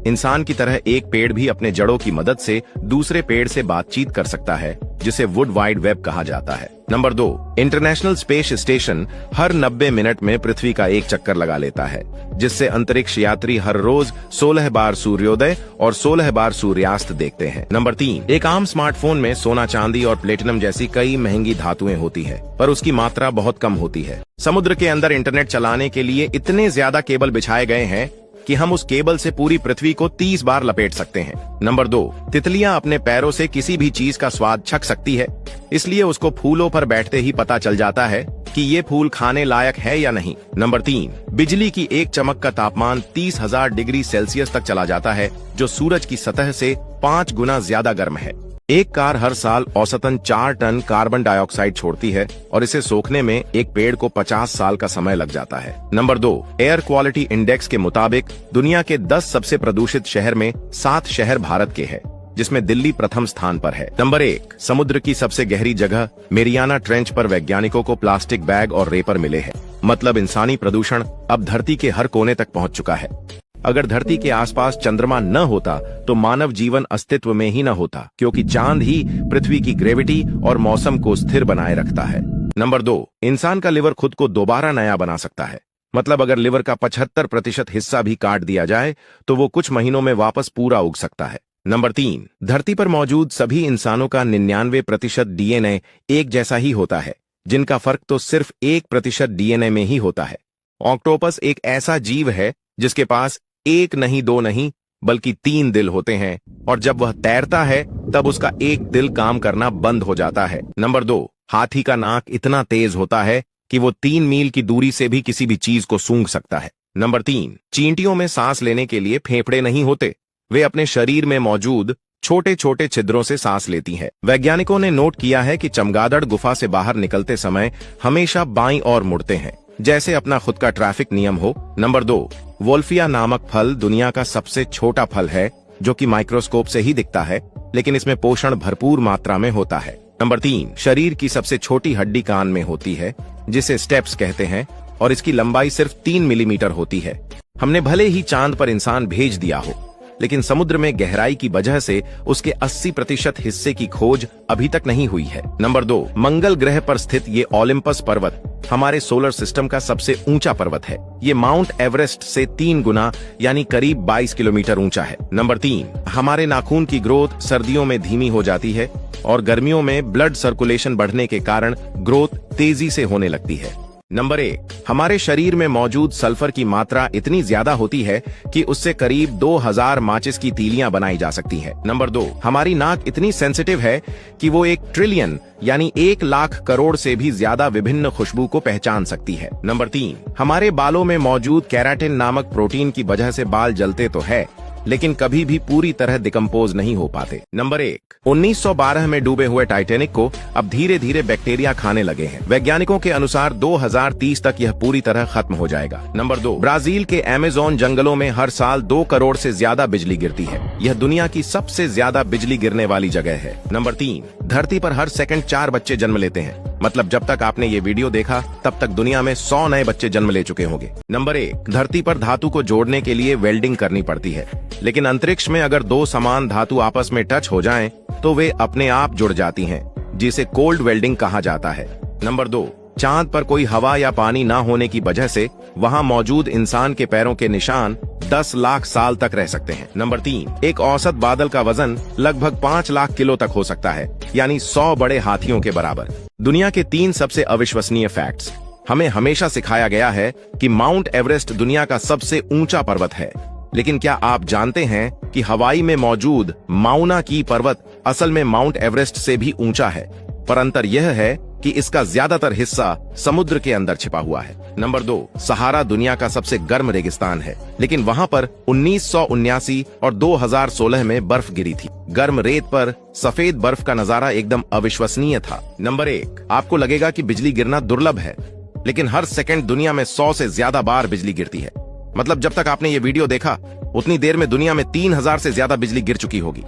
इंसान की तरह एक पेड़ भी अपने जड़ों की मदद से दूसरे पेड़ से बातचीत कर सकता है, जिसे वुड वाइड वेब कहा जाता है। नंबर 2, इंटरनेशनल स्पेस स्टेशन हर 90 मिनट में पृथ्वी का एक चक्कर लगा लेता है, जिससे अंतरिक्ष यात्री हर रोज 16 बार सूर्योदय और 16 बार सूर्यास्त देखते हैं। नंबर 3, एक आम स्मार्टफोन में सोना, चांदी और प्लेटिनम जैसी कई महंगी धातुएं होती है, पर उसकी मात्रा बहुत कम होती है। समुद्र के अंदर इंटरनेट चलाने के लिए इतने ज्यादा केबल बिछाए गए हैं कि हम उस केबल से पूरी पृथ्वी को 30 बार लपेट सकते हैं। नंबर 2, तितलियां अपने पैरों से किसी भी चीज का स्वाद चख सकती है, इसलिए उसको फूलों पर बैठते ही पता चल जाता है कि ये फूल खाने लायक है या नहीं। नंबर 3, बिजली की एक चमक का तापमान 30,000 डिग्री सेल्सियस तक चला जाता है, जो सूरज की सतह से 5 गुना ज्यादा गर्म है। एक कार हर साल औसतन 4 टन कार्बन डाइऑक्साइड छोड़ती है और इसे सोखने में एक पेड़ को 50 साल का समय लग जाता है। नंबर 2, एयर क्वालिटी इंडेक्स के मुताबिक दुनिया के 10 सबसे प्रदूषित शहर में 7 शहर भारत के हैं, जिसमें दिल्ली प्रथम स्थान पर है। नंबर 1, समुद्र की सबसे गहरी जगह मेरियाना ट्रेंच पर वैज्ञानिकों को प्लास्टिक बैग और रेपर मिले हैं। मतलब इंसानी प्रदूषण अब धरती के हर कोने तक पहुंच चुका है। अगर धरती के आसपास चंद्रमा न होता तो मानव जीवन अस्तित्व में ही न होता, क्योंकि चांद ही पृथ्वी की ग्रेविटी और मौसम को स्थिर बनाए रखता है। नंबर 2, इंसान का लिवर खुद को दोबारा नया बना सकता है। मतलब अगर लिवर का 75% हिस्सा भी काट दिया जाए तो वो कुछ महीनों में वापस पूरा उग सकता है। नंबर 3, धरती पर मौजूद सभी इंसानों का 99% डीएनए एक जैसा ही होता है, जिनका फर्क तो सिर्फ 1% डीएनए में ही होता है। ऑक्टोपस एक ऐसा जीव है जिसके पास 1 नहीं 2 नहीं बल्कि 3 दिल होते हैं, और जब वह तैरता है तब उसका एक दिल काम करना बंद हो जाता है। नंबर 2, हाथी का नाक इतना तेज होता है कि वो 3 मील की दूरी से भी किसी भी चीज को सूंघ सकता है। नंबर 3, चींटियों में सांस लेने के लिए फेफड़े नहीं होते, वे अपने शरीर में मौजूद छोटे छोटे छिद्रों से सांस लेती हैं। वैज्ञानिकों ने नोट किया है कि चमगादड़ गुफा से बाहर निकलते समय हमेशा बाईं ओर मुड़ते हैं, जैसे अपना खुद का ट्रैफिक नियम हो। नंबर 2, वोल्फिया नामक फल दुनिया का सबसे छोटा फल है, जो कि माइक्रोस्कोप से ही दिखता है, लेकिन इसमें पोषण भरपूर मात्रा में होता है। नंबर 3, शरीर की सबसे छोटी हड्डी कान में होती है, जिसे स्टेप्स कहते हैं, और इसकी लंबाई सिर्फ 3 मिलीमीटर होती है। हमने भले ही चांद पर इंसान भेज दिया हो, लेकिन समुद्र में गहराई की वजह से उसके 80% हिस्से की खोज अभी तक नहीं हुई है। नंबर 2, मंगल ग्रह पर स्थित ये ओलिम्पस पर्वत हमारे सोलर सिस्टम का सबसे ऊंचा पर्वत है। ये माउंट एवरेस्ट से 3 गुना यानी करीब 22 किलोमीटर ऊंचा है। नंबर 3, हमारे नाखून की ग्रोथ सर्दियों में धीमी हो जाती है और गर्मियों में ब्लड सर्कुलेशन बढ़ने के कारण ग्रोथ तेजी से होने लगती है। नंबर 1, हमारे शरीर में मौजूद सल्फर की मात्रा इतनी ज्यादा होती है कि उससे करीब 2000 माचिस की तीलियां बनाई जा सकती हैं। नंबर 2, हमारी नाक इतनी सेंसिटिव है कि वो 1 ट्रिलियन यानी 1 लाख करोड़ से भी ज्यादा विभिन्न खुशबू को पहचान सकती है। नंबर 3, हमारे बालों में मौजूद केराटिन नामक प्रोटीन की वजह से बाल जलते तो है, लेकिन कभी भी पूरी तरह डिकम्पोज नहीं हो पाते। नंबर 1, 1912 में डूबे हुए टाइटैनिक को अब धीरे धीरे बैक्टीरिया खाने लगे हैं। वैज्ञानिकों के अनुसार 2030 तक यह पूरी तरह खत्म हो जाएगा। नंबर 2, ब्राजील के अमेज़न जंगलों में हर साल 2 करोड़ से ज्यादा बिजली गिरती है। यह दुनिया की सबसे ज्यादा बिजली गिरने वाली जगह है। नंबर 3, धरती पर हर सेकंड 4 बच्चे जन्म लेते हैं। मतलब जब तक आपने ये वीडियो देखा तब तक दुनिया में 100 नए बच्चे जन्म ले चुके होंगे। नंबर 1, धरती पर धातु को जोड़ने के लिए वेल्डिंग करनी पड़ती है, लेकिन अंतरिक्ष में अगर 2 समान धातु आपस में टच हो जाएं, तो वे अपने आप जुड़ जाती हैं, जिसे कोल्ड वेल्डिंग कहा जाता है। नंबर 2, चांद पर कोई हवा या पानी ना होने की वजह से वहां मौजूद इंसान के पैरों के निशान 10 लाख साल तक रह सकते हैं। नंबर 3, एक औसत बादल का वजन लगभग 5 लाख किलो तक हो सकता है, यानी 100 बड़े हाथियों के बराबर। दुनिया के 3 सबसे अविश्वसनीय फैक्ट्स। हमें हमेशा सिखाया गया है कि माउंट एवरेस्ट दुनिया का सबसे ऊंचा पर्वत है, लेकिन क्या आप जानते हैं कि हवाई में मौजूद माउना की पर्वत असल में माउंट एवरेस्ट से भी ऊंचा है, पर अंतर यह है कि इसका ज्यादातर हिस्सा समुद्र के अंदर छिपा हुआ है। नंबर 2, सहारा दुनिया का सबसे गर्म रेगिस्तान है, लेकिन वहां पर 1979 और 2016 में बर्फ गिरी थी। गर्म रेत पर सफेद बर्फ का नजारा एकदम अविश्वसनीय था। नंबर 1, आपको लगेगा कि बिजली गिरना दुर्लभ है, लेकिन हर सेकंड दुनिया में 100 से ज्यादा बार बिजली गिरती है। मतलब जब तक आपने ये वीडियो देखा उतनी देर में दुनिया में 3000 से ज्यादा बिजली गिर चुकी होगी।